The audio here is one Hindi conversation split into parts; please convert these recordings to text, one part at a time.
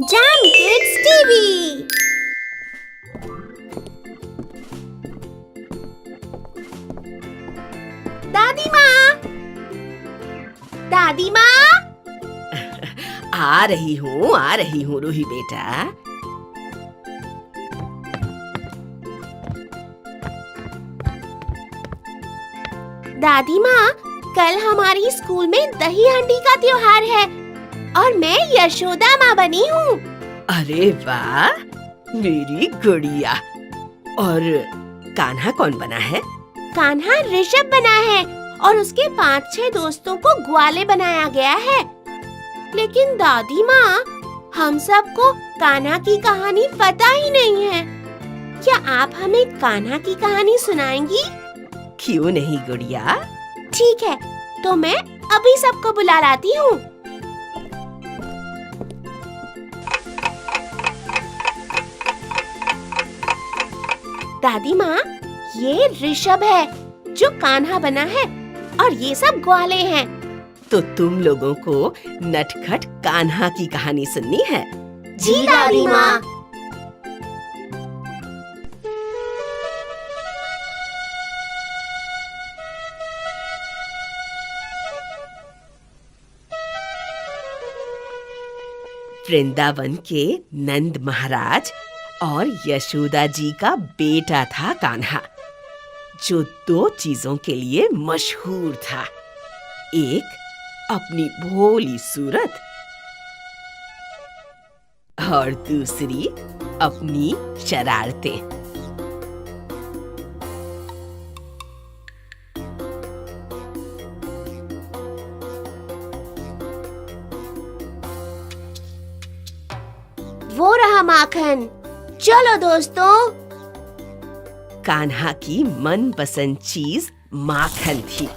Jam kids TV. दादी माँ, दादी माँ। आ रही हूँ रूही बेटा। दादी माँ, कल हमारी स्कूल में दही हांडी का त्योहार है और मैं यशोदा माँ बनी हूँ। अरे वाह, मेरी गुड़िया। और कान्हा कौन बना है? कान्हा ऋषभ बना है और उसके 5-6 दोस्तों को ग्वाले बनाया गया है। लेकिन दादी माँ, हम सबको कान्हा की कहानी पता ही नहीं है। क्या आप हमें कान्हा की कहानी सुनाएंगी? क्यों नहीं गुड़िया। ठीक है, तो मैं अभी सबको बुला लाती हूँ। दादी माँ, ये ऋषभ है जो कान्हा बना है और ये सब ग्वाले हैं। तो तुम लोगों को नटखट कान्हा की कहानी सुननी है? जी दादी माँ। वृंदावन के नंद महाराज और यशोदा जी का बेटा था कान्हा, जो 2 चीजों के लिए मशहूर था। एक अपनी भोली सूरत और दूसरी अपनी शरारतें। वो रहा माखन। चलो दोस्तों। कान्हा की मनपसंद चीज माखन थी।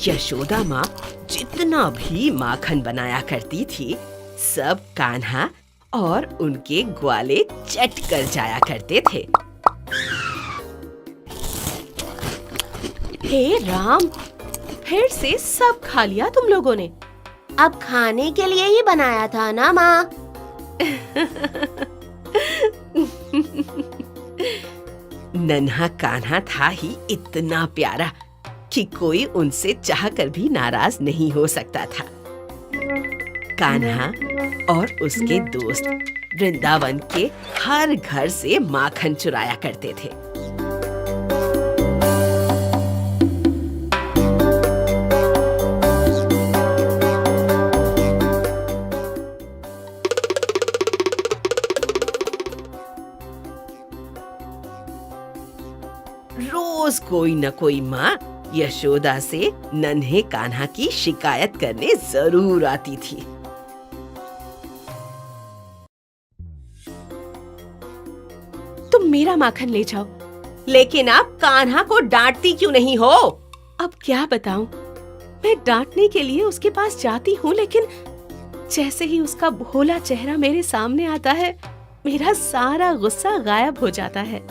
यशोदा माँ जितना भी माखन बनाया करती थी, सब कान्हा और उनके ग्वाले चट कर जाया करते थे। हे राम, फिर से सब खा लिया तुम लोगों ने। अब खाने के लिए ही बनाया था ना माँ? नन्हा कान्हा था ही इतना प्यारा कि कोई उनसे चाहकर भी नाराज नहीं हो सकता था। कान्हा और उसके दोस्त वृंदावन के हर घर से माखन चुराया करते थे। रोज कोई न कोई माँ यशोदा से नन्हे कान्हा की शिकायत करने जरूर आती थी। तुम मेरा माखन ले जाओ, लेकिन आप कान्हा को डांटती क्यों नहीं हो? अब क्या बताऊं? मैं डांटने के लिए उसके पास जाती हूँ, लेकिन जैसे ही उसका भोला चेहरा मेरे सामने आता है, मेरा सारा गुस्सा गायब हो जाता है।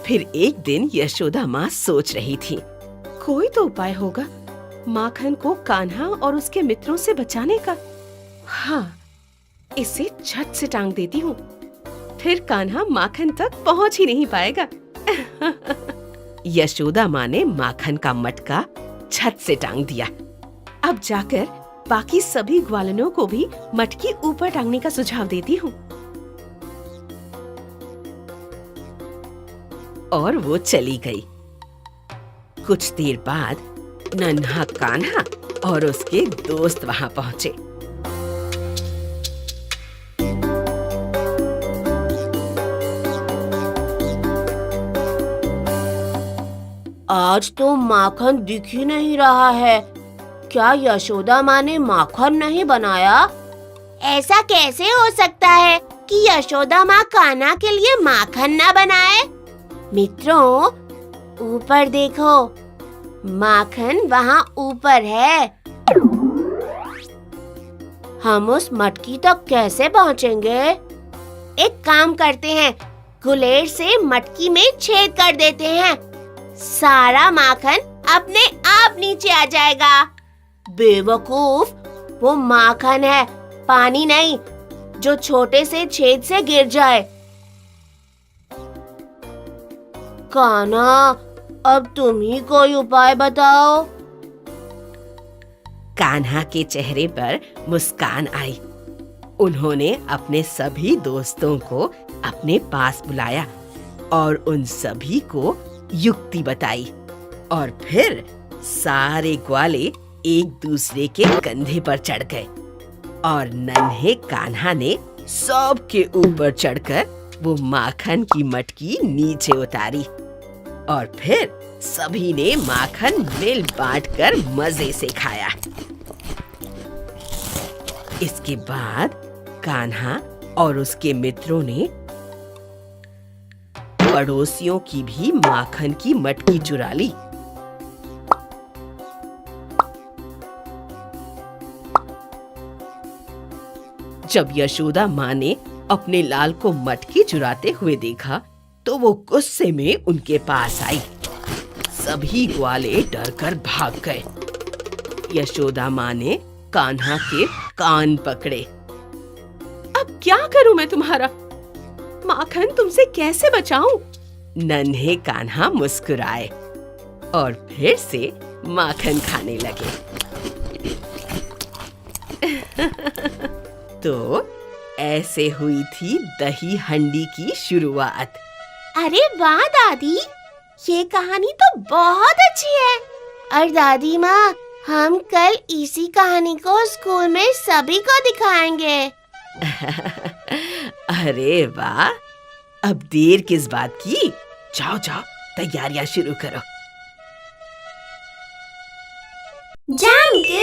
फिर एक दिन यशोदा माँ सोच रही थी, कोई तो उपाय होगा माखन को कान्हा और उसके मित्रों से बचाने का। हाँ, इसे छत से टांग देती हूँ, फिर कान्हा माखन तक पहुँच ही नहीं पाएगा। यशोदा माँ ने माखन का मटका छत से टांग दिया। अब जाकर बाकी सभी ग्वालनों को भी मटकी ऊपर टांगने का सुझाव देती हूँ। और वो चली गई। कुछ देर बाद नन्हा कान्हा और उसके दोस्त वहां पहुंचे। आज तो माखन दिख ही नहीं रहा है। क्या यशोदा माँ ने माखन नहीं बनाया? ऐसा कैसे हो सकता है कि यशोदा माँ कान्हा के लिए माखन ना बनाए? मित्रों, ऊपर देखो, माखन वहाँ ऊपर है। हम उस मटकी तक कैसे पहुँचेंगे? एक काम करते हैं, गुलेर से मटकी में छेद कर देते हैं। सारा माखन अपने आप नीचे आ जाएगा। बेवकूफ, वो माखन है, पानी नहीं, जो छोटे से छेद से गिर जाए। कान्हा, अब तुम ही कोई उपाय बताओ। कान्हा के चेहरे पर मुस्कान आई। उन्होंने अपने सभी दोस्तों को अपने पास बुलाया और उन सभी को युक्ति बताई और फिर सारे ग्वाले एक दूसरे के कंधे पर चढ़ गए और नन्हे कान्हा ने सबके ऊपर चढ़कर वो माखन की मटकी नीचे उतारी और फिर सभी ने माखन मिल बांटकर मजे से खाया। इसके बाद कान्हा और उसके मित्रों ने पड़ोसियों की भी माखन की मटकी चुरा ली। जब यशोदा माँ ने अपने लाल को मटकी चुराते हुए देखा तो वो गुस्से में उनके पास आई। सभी ग्वाले डरकर भाग गए। यशोदा माँ ने कान्हा के कान पकड़े। अब क्या करूं मैं तुम्हारा? माखन तुमसे कैसे बचाऊं? नन्हे कान्हा मुस्कुराए और फिर से माखन खाने लगे। तो ऐसे हुई थी दही हंडी की शुरुआत। अरे वाह दादी, ये कहानी तो बहुत अच्छी है। और दादी माँ, हम कल इसी कहानी को स्कूल में सभी को दिखाएंगे। अरे वाह, अब देर किस बात की? जाओ जाओ, तैयारियां शुरू करो। जंगल